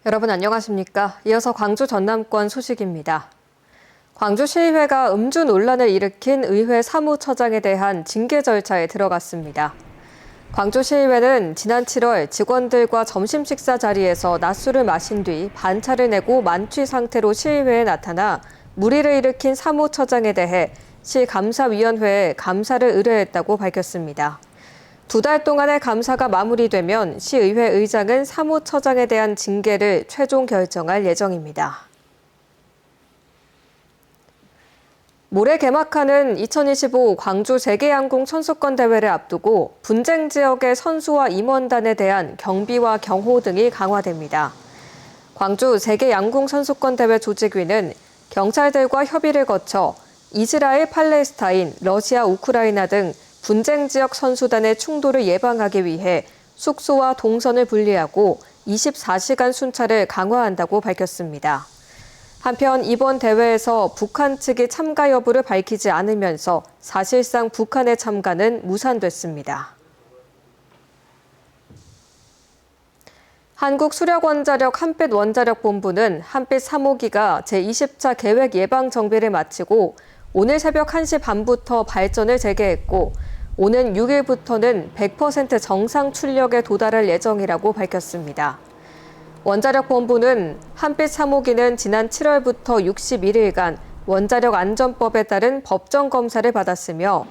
여러분 안녕하십니까? 이어서 광주 전남권 소식입니다. 광주시의회가 음주 논란을 일으킨 의회 사무처장에 대한 징계 절차에 들어갔습니다. 광주시의회는 지난 7월 직원들과 점심 식사 자리에서 낮술을 마신 뒤 반차를 내고 만취 상태로 시의회에 나타나 물의를 일으킨 사무처장에 대해 시감사위원회에 감사를 의뢰했다고 밝혔습니다. 2달 동안의 감사가 마무리되면 시의회 의장은 사무처장에 대한 징계를 최종 결정할 예정입니다. 모레 개막하는 2025 광주 세계양궁 선수권 대회를 앞두고 분쟁 지역의 선수와 임원단에 대한 경비와 경호 등이 강화됩니다. 광주 세계양궁 선수권 대회 조직위는 경찰들과 협의를 거쳐 이스라엘, 팔레스타인, 러시아, 우크라이나 등 분쟁 지역 선수단의 충돌을 예방하기 위해 숙소와 동선을 분리하고 24시간 순찰을 강화한다고 밝혔습니다. 한편 이번 대회에서 북한 측이 참가 여부를 밝히지 않으면서 사실상 북한의 참가는 무산됐습니다. 한국수력원자력 한빛원자력본부는 한빛 3호기가 제20차 계획 예방 정비를 마치고 오늘 새벽 1시 반부터 발전을 재개했고 오는 6일부터는 100% 정상 출력에 도달할 예정이라고 밝혔습니다. 원자력본부는 한빛 3호기는 지난 7월부터 61일간 원자력 안전법에 따른 법정 검사를 받았으며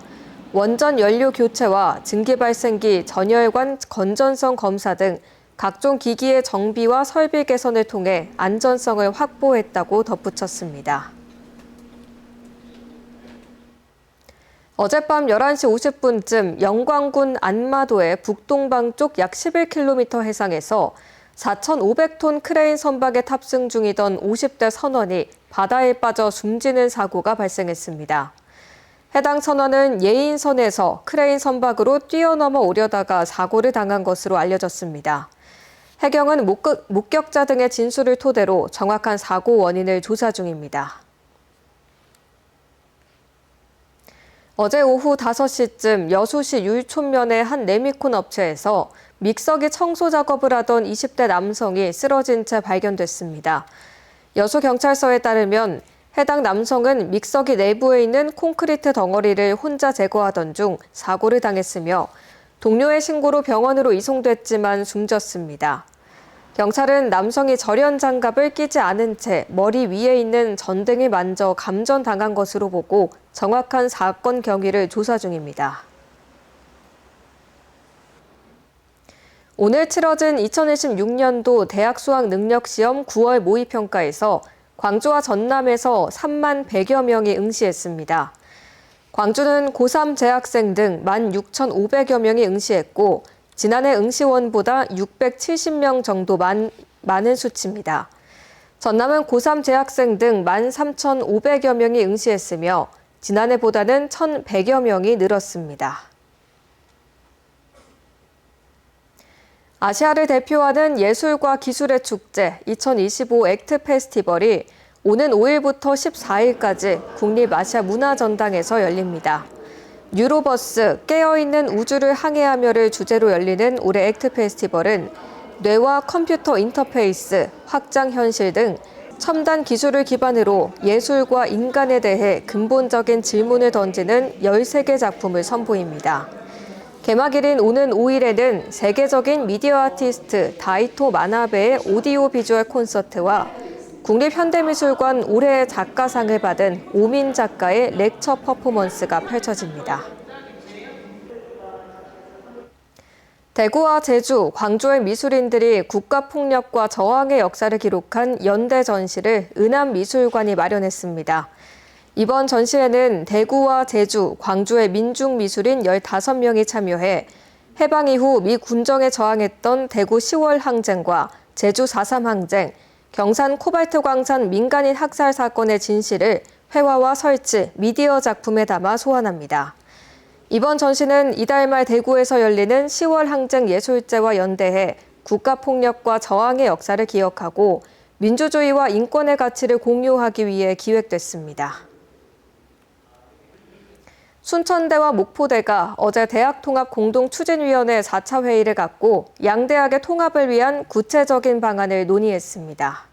원전 연료 교체와 증기 발생기 전열관 건전성 검사 등 각종 기기의 정비와 설비 개선을 통해 안전성을 확보했다고 덧붙였습니다. 어젯밤 11시 50분쯤 영광군 안마도의 북동방 쪽 약 11km 해상에서 4,500톤 크레인 선박에 탑승 중이던 50대 선원이 바다에 빠져 숨지는 사고가 발생했습니다. 해당 선원은 예인선에서 크레인 선박으로 뛰어넘어 오려다가 사고를 당한 것으로 알려졌습니다. 해경은 목격자 등의 진술을 토대로 정확한 사고 원인을 조사 중입니다. 어제 오후 5시쯤 여수시 율촌면의 한 레미콘 업체에서 믹서기 청소 작업을 하던 20대 남성이 쓰러진 채 발견됐습니다. 여수경찰서에 따르면 해당 남성은 믹서기 내부에 있는 콘크리트 덩어리를 혼자 제거하던 중 사고를 당했으며 동료의 신고로 병원으로 이송됐지만 숨졌습니다. 경찰은 남성이 절연 장갑을 끼지 않은 채 머리 위에 있는 전등을 만져 감전당한 것으로 보고 정확한 사건 경위를 조사 중입니다. 오늘 치러진 2026년도 대학 수학 능력 시험 9월 모의평가에서 광주와 전남에서 3만 100여 명이 응시했습니다. 광주는 고3 재학생 등 16,500여 명이 응시했고 지난해 응시원보다 670명 정도 많은 수치입니다. 전남은 고3 재학생 등 13,500여 명이 응시했으며 지난해보다는 1,100여 명이 늘었습니다. 아시아를 대표하는 예술과 기술의 축제 2025 액트 페스티벌이 오는 5일부터 14일까지 국립아시아문화전당에서 열립니다. 뉴로버스, 깨어있는 우주를 항해하며를 주제로 열리는 올해 액트 페스티벌은 뇌와 컴퓨터 인터페이스, 확장현실 등 첨단 기술을 기반으로 예술과 인간에 대해 근본적인 질문을 던지는 13개 작품을 선보입니다. 개막일인 오는 5일에는 세계적인 미디어 아티스트 다이토 마나베의 오디오 비주얼 콘서트와 국립현대미술관 올해의 작가상을 받은 오민 작가의 렉처 퍼포먼스가 펼쳐집니다. 대구와 제주, 광주의 미술인들이 국가폭력과 저항의 역사를 기록한 연대 전시를 은암미술관이 마련했습니다. 이번 전시회는 대구와 제주, 광주의 민중미술인 15명이 참여해 해방 이후 미 군정에 저항했던 대구 10월 항쟁과 제주 4.3 항쟁, 경산 코발트 광산 민간인 학살 사건의 진실을 회화와 설치, 미디어 작품에 담아 소환합니다. 이번 전시는 이달 말 대구에서 열리는 10월 항쟁 예술제와 연대해 국가폭력과 저항의 역사를 기억하고 민주주의와 인권의 가치를 공유하기 위해 기획됐습니다. 순천대와 목포대가 어제 대학통합공동추진위원회 4차 회의를 갖고 양대학의 통합을 위한 구체적인 방안을 논의했습니다.